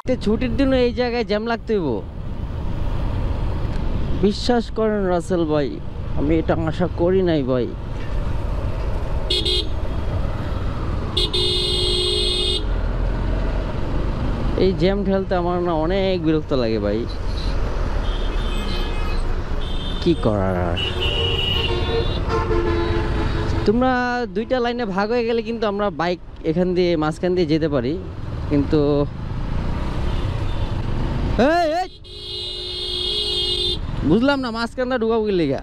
আজকে ছুটির দিনে এই জায়গায় জ্যাম লাগতে হইব। বিশ্বাস করেন রাসেল ভাই, আমি এটা আশা করি নাই ভাই। এই জ্যাম ঠেলতে আমার না অনেক বিরক্ত লাগে ভাই, কি করার আর। তোমরা দুইটা লাইনে ভাগ হয়ে গেলে কিন্তু আমরা বাইক এখান দিয়ে মাঝখান দিয়ে যেতে পারি, কিন্তু বুঝলাম না মাঝখানটা ঢুকাবো কি লেগা।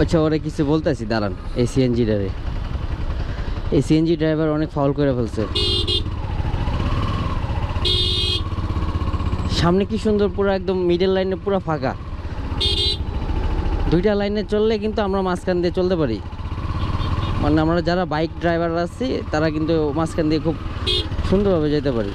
আচ্ছা, ওরা কিছু বলতেছি, দাঁড়ান। এই সিএনজি ড্রাইভার অনেক ফাউল করে ফেলছে। সামনে কি সুন্দর, পুরো একদম মিডল লাইনে পুরো ফাঁকা। দুইটা লাইনে চললে কিন্তু আমরা মাঝখান দিয়ে চলতে পারি, মানে আমরা যারা বাইক ড্রাইভার আছি তারা কিন্তু মাঝখান দিয়ে খুব সুন্দরভাবে যেতে পারি।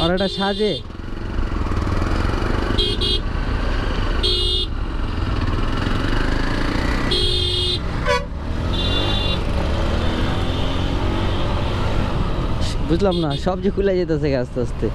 আর এটা সাজে বুঝলাম না, সব যে খুলে যেতেছে আস্তে আস্তে।